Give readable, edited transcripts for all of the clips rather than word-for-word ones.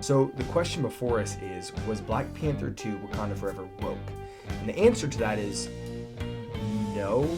So the question before us is, was Black Panther 2 Wakanda Forever woke? And the answer to that is no.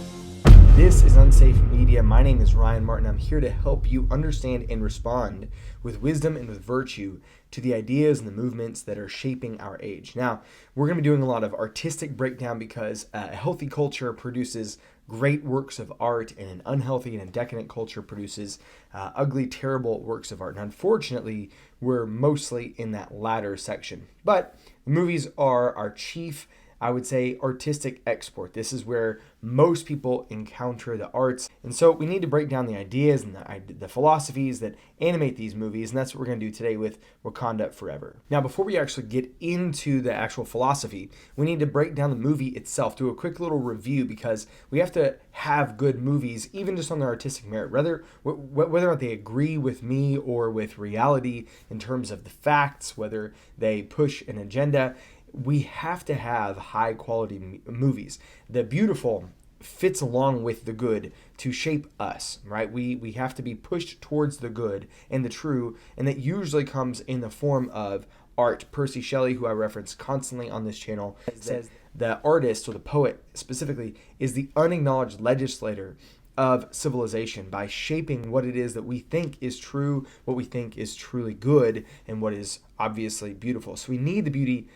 This is Unsafe Media. My name is Ryan Martin. I'm here to help you understand and respond with wisdom and with virtue to the ideas and the movements that are shaping our age. Now, we're going to be doing a lot of artistic breakdown because a healthy culture produces great works of art, and an unhealthy and a decadent culture produces ugly, terrible works of art. And unfortunately, we're mostly in that latter section. But movies are our chief, I would say, artistic export. This is where most people encounter the arts. And so we need to break down the ideas and the philosophies that animate these movies. And that's what we're going to do today with Wakanda Forever. Now, before we actually get into the actual philosophy, we need to break down the movie itself, do a quick little review, because we have to have good movies, even just on their artistic merit, whether or not they agree with me or with reality in terms of the facts, whether they push an agenda. We have to have high quality movies. The beautiful fits along with the good to shape us, right? We have to be pushed towards the good and the true, and that usually comes in the form of art. Percy Shelley, who I reference constantly on this channel, says the artist, or the poet specifically, is the unacknowledged legislator of civilization by shaping what it is that we think is true, what we think is truly good, and what is obviously beautiful. So we need the beauty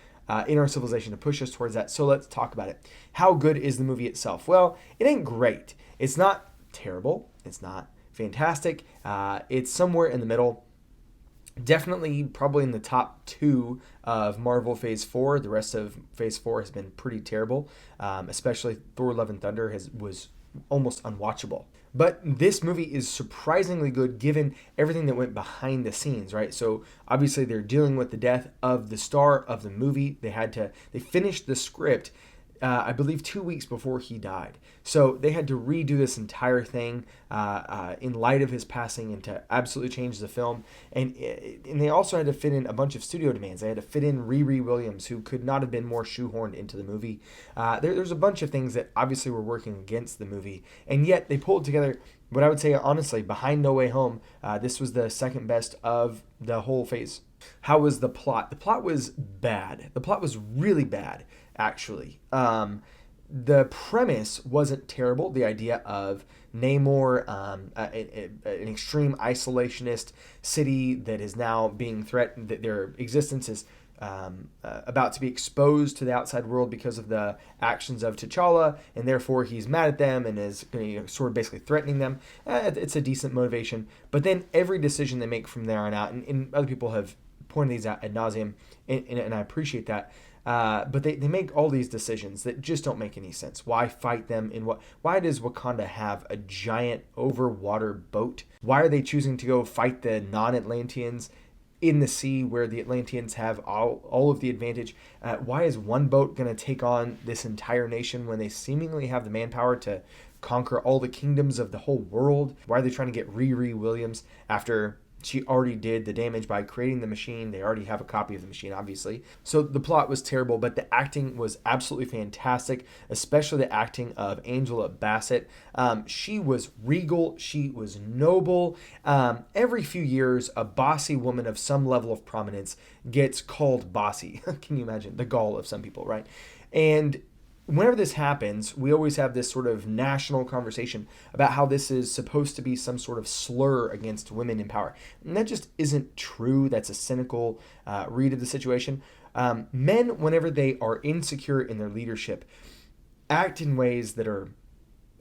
in our civilization to push us towards that. So let's talk about it. How good is the movie itself? Well, it ain't great. It's not terrible. It's not fantastic. It's somewhere in the middle. Definitely probably in the top 2 of Marvel Phase 4. The rest of Phase 4 has been pretty terrible, especially Thor Love and Thunder was almost unwatchable. But this movie is surprisingly good given everything that went behind the scenes, right? So obviously they're dealing with the death of the star of the movie. They finished the script, I believe 2 weeks before he died. So they had to redo this entire thing in light of his passing and to absolutely change the film. And they also had to fit in a bunch of studio demands. They had to fit in Riri Williams, who could not have been more shoehorned into the movie. There's a bunch of things that obviously were working against the movie. And yet they pulled together what I would say, honestly, behind No Way Home, this was the second best of the whole phase. How was the plot? The plot was bad. The plot was really bad, actually. The premise wasn't terrible. The idea of Namor, an extreme isolationist city that is now being threatened, that their existence is about to be exposed to the outside world because of the actions of T'Challa, and therefore he's mad at them and is sort of basically threatening them. It's a decent motivation. But then every decision they make from there on out, and other people have pointed these out ad nauseum, and I appreciate that. But they make all these decisions that just don't make any sense. Why fight them in what? Why does Wakanda have a giant overwater boat? Why are they choosing to go fight the non-Atlanteans in the sea where the Atlanteans have all of the advantage? Why is one boat going to take on this entire nation when they seemingly have the manpower to conquer all the kingdoms of the whole world? Why are they trying to get Riri Williams after she already did the damage by creating the machine? They already have a copy of the machine, obviously. So the plot was terrible, but the acting was absolutely fantastic, especially the acting of Angela Bassett. She was regal. She was noble. Every few years, a bossy woman of some level of prominence gets called bossy. Can you imagine? The gall of some people, right? And whenever this happens, we always have this sort of national conversation about how this is supposed to be some sort of slur against women in power. And that just isn't true. That's a cynical read of the situation. Men, whenever they are insecure in their leadership, act in ways that are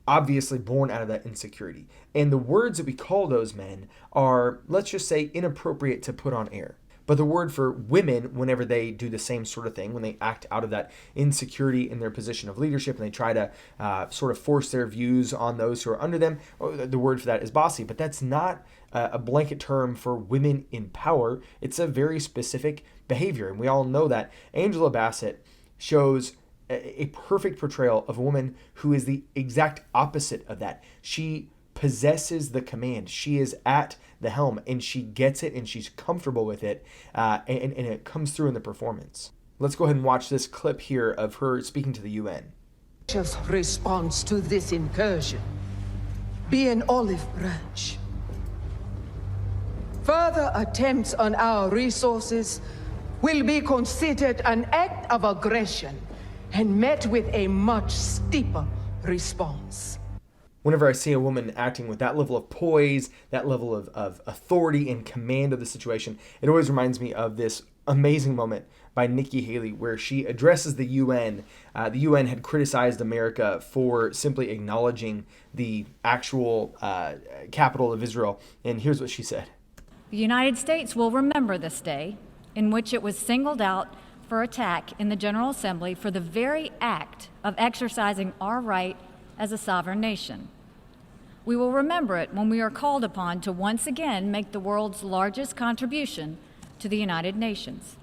obviously born out of that insecurity. And the words that we call those men are, let's just say, inappropriate to put on air. But the word for women, whenever they do the same sort of thing, when they act out of that insecurity in their position of leadership and they try to sort of force their views on those who are under them, the word for that is bossy. But that's not a blanket term for women in power. It's a very specific behavior. And we all know that. Angela Bassett shows a perfect portrayal of a woman who is the exact opposite of that. She possesses the command. She is at the helm and she gets it and she's comfortable with it, and it comes through in the performance. Let's go ahead and watch this clip here of her speaking to the UN. Response to this incursion be an olive branch. Further attempts on our resources will be considered an act of aggression and met with a much steeper response. Whenever I see a woman acting with that level of poise, that level of authority and command of the situation, it always reminds me of this amazing moment by Nikki Haley where she addresses the UN. The UN had criticized America for simply acknowledging the actual capital of Israel. And here's what she said. The United States will remember this day in which it was singled out for attack in the General Assembly for the very act of exercising our right as a sovereign nation. We will remember it when we are called upon to once again make the world's largest contribution to the United Nations.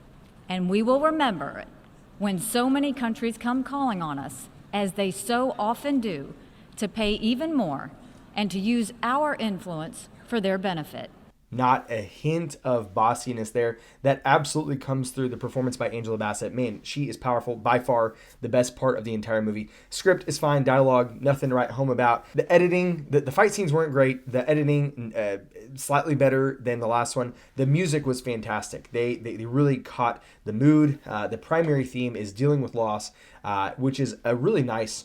And we will remember it when so many countries come calling on us, as they so often do, to pay even more and to use our influence for their benefit. Not a hint of bossiness there. That absolutely comes through the performance by Angela Bassett. Man, she is powerful. By far the best part of the entire movie. Script is fine. Dialogue, nothing to write home about. The editing, the fight scenes weren't great. The editing, slightly better than the last one. The music was fantastic. They really caught the mood. The primary theme is dealing with loss, which is a really nice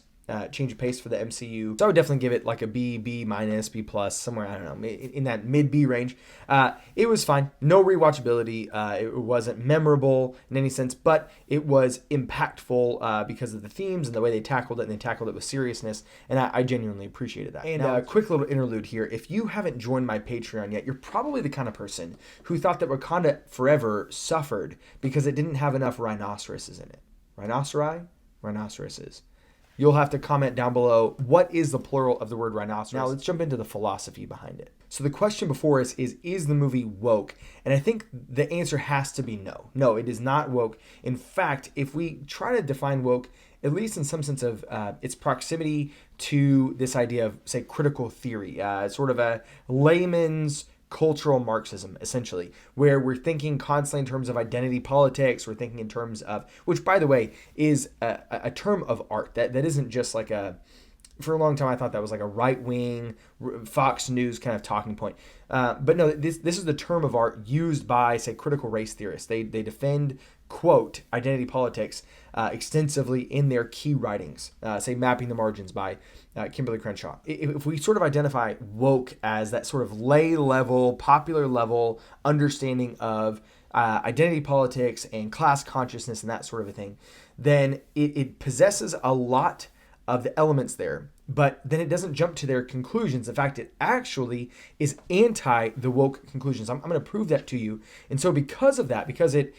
change of pace for the MCU. So I would definitely give it like a B, B minus, B plus, somewhere, I don't know, in that mid B range. It was fine. No rewatchability. It wasn't memorable in any sense, but it was impactful because of the themes and the way they tackled it, and they tackled it with seriousness, and I genuinely appreciated that. And a quick little interlude here. If you haven't joined my Patreon yet, you're probably the kind of person who thought that Wakanda Forever suffered because it didn't have enough rhinoceroses in it. Rhinoceri? Rhinoceroses. You'll have to comment down below, what is the plural of the word rhinoceros? Now let's jump into the philosophy behind it. So the question before us is the movie woke? And I think the answer has to be no. No, it is not woke. In fact, if we try to define woke, at least in some sense of its proximity to this idea of, say, critical theory, sort of a layman's cultural Marxism, essentially, where we're thinking constantly in terms of identity politics. We're thinking in terms of, which, by the way, is a term of art that isn't just like for a long time I thought that was like a right-wing Fox News kind of talking point. But no, this is the term of art used by, say, critical race theorists. They defend, quote, identity politics extensively in their key writings, say Mapping the Margins by Kimberly Crenshaw. If we sort of identify woke as that sort of lay level, popular level understanding of identity politics and class consciousness and that sort of a thing, then it possesses a lot of the elements there, but then it doesn't jump to their conclusions. In fact, it actually is anti the woke conclusions. I'm going to prove that to you. And so because of that, because it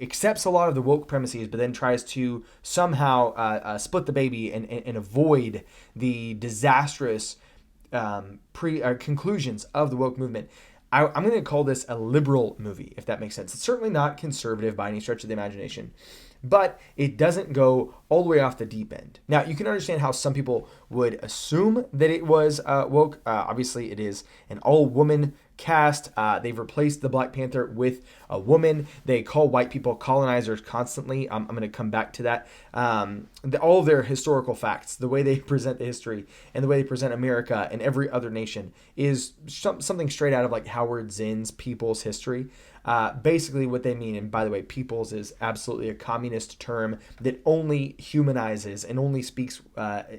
accepts a lot of the woke premises, but then tries to somehow split the baby and avoid the disastrous conclusions of the woke movement, I'm going to call this a liberal movie, if that makes sense. It's certainly not conservative by any stretch of the imagination, but it doesn't go all the way off the deep end. Now, you can understand how some people would assume that it was woke. Obviously, it is an all-woman cast. They've replaced the Black Panther with a woman. They call white people colonizers constantly. I'm going to come back to that. All of their historical facts, the way they present the history and the way they present America and every other nation is something straight out of like Howard Zinn's People's History. Basically what they mean, and by the way, peoples is absolutely a communist term that only humanizes and only speaks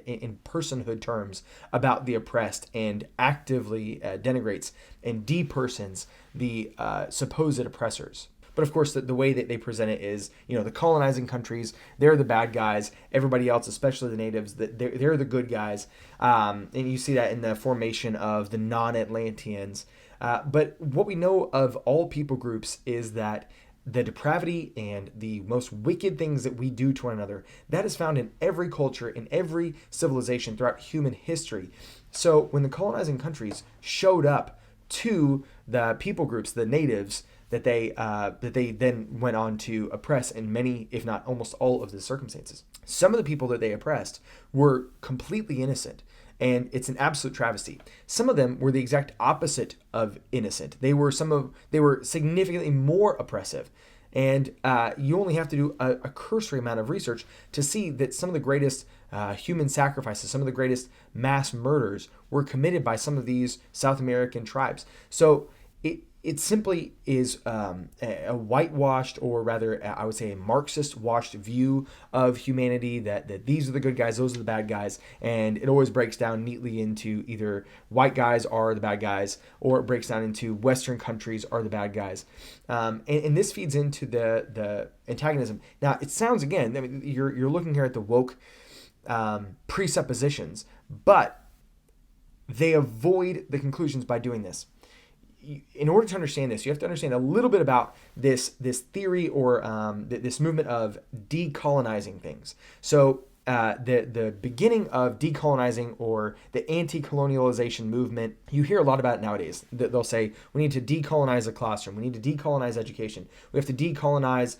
in personhood terms about the oppressed and actively denigrates and depersons the supposed oppressors. But of course, the way that they present it is, the colonizing countries, they're the bad guys. Everybody else, especially the natives, they're the good guys. And you see that in the formation of the non-Atlanteans. But what we know of all people groups is that the depravity and the most wicked things that we do to one another, that is found in every culture, in every civilization throughout human history. So when the colonizing countries showed up to the people groups, the natives, that they then went on to oppress in many, if not almost all of the circumstances. Some of the people that they oppressed were completely innocent. And it's an absolute travesty. Some of them were the exact opposite of innocent. They were significantly more oppressive. And you only have to do a cursory amount of research to see that some of the greatest human sacrifices, some of the greatest mass murders were committed by some of these South American tribes. So it simply is a whitewashed, or rather, I would say a Marxist washed view of humanity, that these are the good guys, those are the bad guys, and it always breaks down neatly into either white guys are the bad guys, or it breaks down into Western countries are the bad guys. And this feeds into the antagonism. Now, it sounds, again, I mean, you're looking here at the woke presuppositions, but they avoid the conclusions by doing this. In order to understand this, you have to understand a little bit about this theory, or this movement of decolonizing things. So the beginning of decolonizing, or the anti-colonialization movement, you hear a lot about it nowadays. They'll say, we need to decolonize the classroom, we need to decolonize education, we have to decolonize.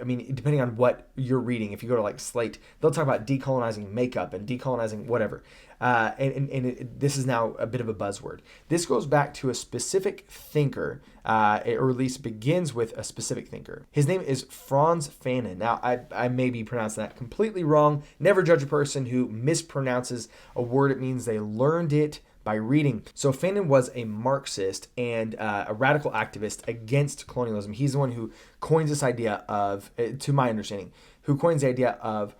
I mean, depending on what you're reading, if you go to like Slate, they'll talk about decolonizing makeup and decolonizing whatever. This is now a bit of a buzzword. This goes back to a specific thinker, or at least begins with a specific thinker. His name is Frantz Fanon. Now, I may be pronouncing that completely wrong. Never judge a person who mispronounces a word. It means they learned it by reading. So Fanon was a Marxist and a radical activist against colonialism. He's the one who coins this idea of, to my understanding, who coins the idea of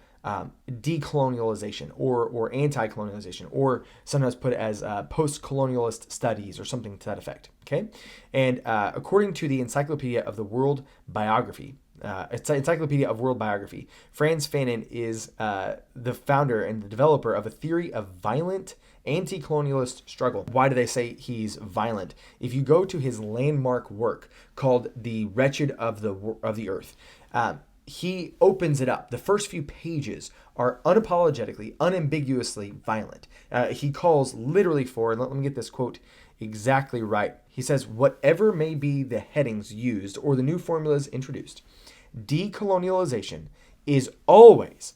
decolonialization or anti-colonialization, or sometimes put as post-colonialist studies or something to that effect. Okay, and according to the Encyclopedia of the World Biography, Encyclopedia of World Biography, Frantz Fanon is the founder and the developer of a theory of violent anti-colonialist struggle. Why do they say he's violent? If you go to his landmark work called The Wretched of the Earth, he opens it up. The first few pages are unapologetically, unambiguously violent. He calls literally for, and let me get this quote exactly right. He says, whatever may be the headings used or the new formulas introduced, decolonialization is always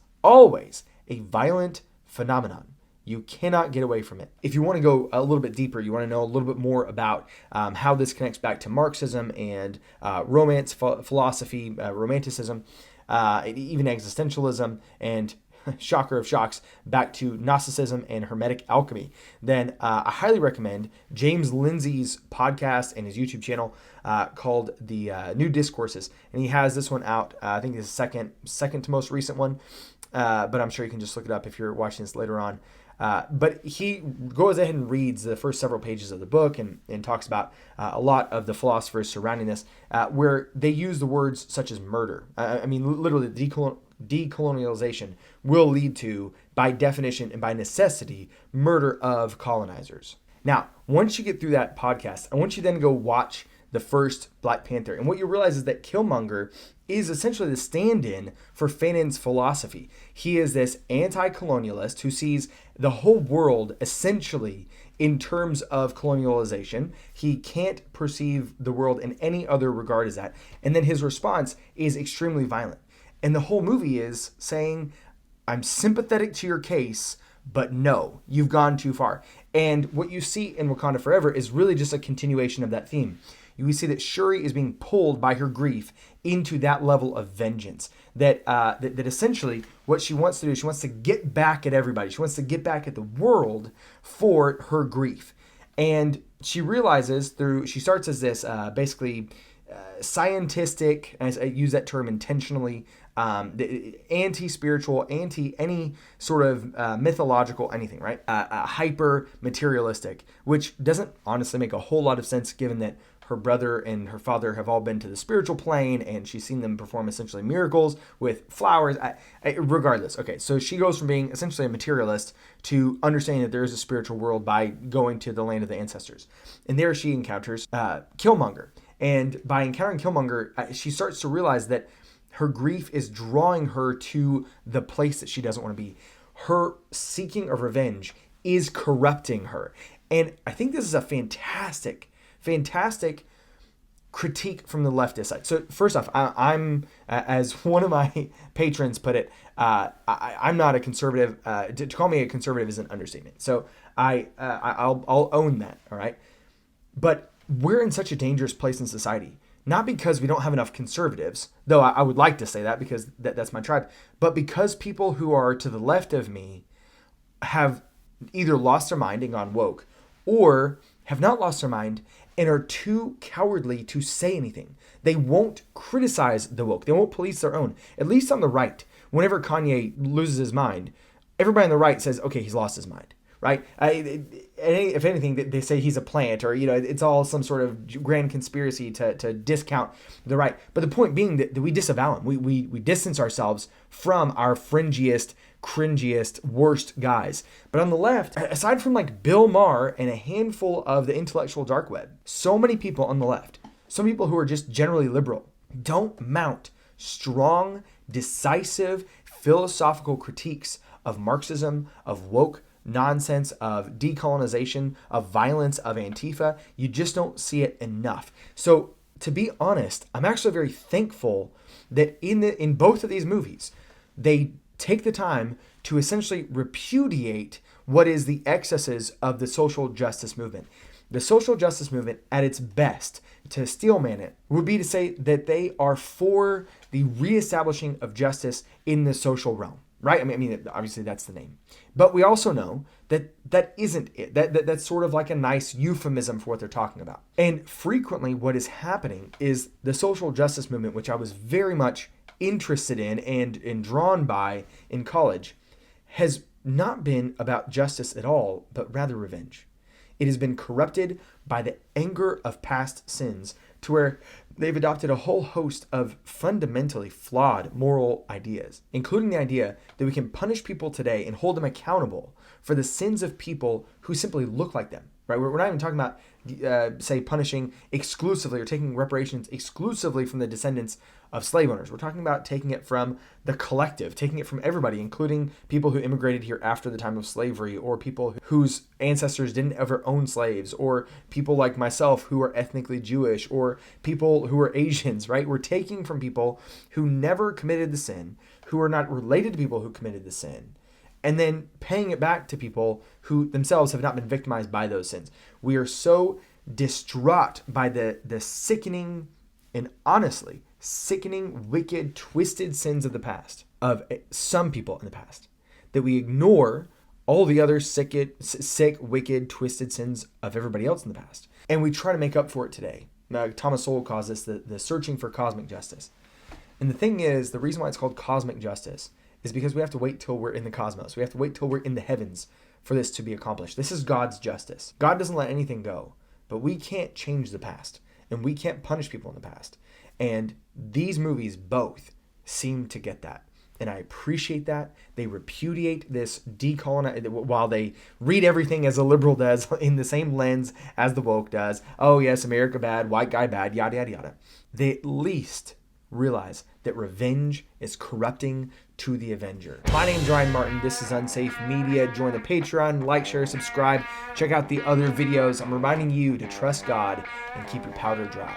a violent phenomenon. You cannot get away from it. If you want to go a little bit deeper, you want to know a little bit more about how this connects back to Marxism and romance, philosophy, romanticism, even existentialism, and shocker of shocks, back to Gnosticism and Hermetic alchemy, then I highly recommend James Lindsay's podcast and his YouTube channel called The New Discourses. And he has this one out. I think it's the second to most recent one, but I'm sure you can just look it up if you're watching this later on. But he goes ahead and reads the first several pages of the book and talks about a lot of the philosophers surrounding this, where they use the words such as murder. I mean, literally, decolonialization will lead to, by definition and by necessity, murder of colonizers. Now, once you get through that podcast, I want you then to go watch the first Black Panther. And what you realize is that Killmonger is essentially the stand-in for Fanon's philosophy. He is this anti-colonialist who sees the whole world essentially in terms of colonialization. He can't perceive the world in any other regard as that. And then his response is extremely violent. And the whole movie is saying, I'm sympathetic to your case, but no, you've gone too far. And what you see in Wakanda Forever is really just a continuation of that theme. You see that Shuri is being pulled by her grief into that level of vengeance. That essentially what she wants to do, she wants to get back at everybody. She wants to get back at the world for her grief. And she realizes she starts as this basically scientistic, and I use that term intentionally, anti-spiritual, any sort of mythological anything, right? Hyper materialistic, which doesn't honestly make a whole lot of sense given that her brother and her father have all been to the spiritual plane, and she's seen them perform essentially miracles with flowers. Regardless, okay, so she goes from being essentially a materialist to understanding that there is a spiritual world by going to the land of the ancestors. And there she encounters Killmonger. And by encountering Killmonger, she starts to realize that her grief is drawing her to the place that she doesn't want to be. Her seeking of revenge is corrupting her. And I think this is a fantastic critique from the leftist side. So first off, I'm as one of my patrons put it, I'm not a conservative. To call me a conservative is an understatement. So I'll own that. All right. But we're in such a dangerous place in society. not because we don't have enough conservatives, though I would like to say that because that's my tribe, but because people who are to the left of me have either lost their mind and gone woke, or have not lost their mind and are too cowardly to say anything. They won't criticize the woke. They won't police their own. At least on the right, whenever Kanye loses his mind, everybody on the right says, okay, he's lost his mind, right? If anything, they say he's a plant, or, it's all some sort of grand conspiracy to discount the right. But the point being that we disavow him. We distance ourselves from our fringiest, cringiest, worst guys. But on the left, aside from like Bill Maher and a handful of the intellectual dark web, so many people on the left, some people who are just generally liberal, don't mount strong, decisive, philosophical critiques of Marxism, of woke nonsense, of decolonization, of violence, of Antifa. You just don't see it enough. So to be honest, I'm actually very thankful that in both of these movies, they take the time to essentially repudiate what is the excesses of the social justice movement. The social justice movement, at its best, to steelman it, would be to say that they are for the reestablishing of justice in the social realm, right? I mean, obviously that's the name. But we also know that that isn't it. That's sort of like a nice euphemism for what they're talking about. And frequently what is happening is the social justice movement, which I was very much interested in and drawn by in college, has not been about justice at all, but rather revenge. It has been corrupted by the anger of past sins to where they've adopted a whole host of fundamentally flawed moral ideas, including the idea that we can punish people today and hold them accountable for the sins of people who simply look like them, right? We're not even talking about, say, punishing exclusively or taking reparations exclusively from the descendants of slave owners. We're talking about taking it from the collective, taking it from everybody, including people who immigrated here after the time of slavery, or people whose ancestors didn't ever own slaves, or people like myself who are ethnically Jewish, or people who are Asians, right? We're taking from people who never committed the sin, who are not related to people who committed the sin, and then paying it back to people who themselves have not been victimized by those sins. We are so distraught by the sickening and honestly sickening, wicked, twisted sins of the past, of some people in the past, that we ignore all the other sick, wicked, twisted sins of everybody else in the past. And we try to make up for it today. Now, Thomas Sowell calls this the searching for cosmic justice. And the thing is, the reason why it's called cosmic justice is because we have to wait till we're in the cosmos. We have to wait till we're in the heavens for this to be accomplished. This is God's justice. God doesn't let anything go, but we can't change the past, and we can't punish people in the past. And these movies both seem to get that. And I appreciate that. They repudiate this while they read everything as a liberal does in the same lens as the woke does. Oh yes, America bad, white guy bad, yada, yada, yada. They at least realize that revenge is corrupting to the avenger. My name's Ryan Martin. This is Unsafe Media. Join the Patreon, like, share, subscribe. Check out the other videos. I'm reminding you to trust God and keep your powder dry.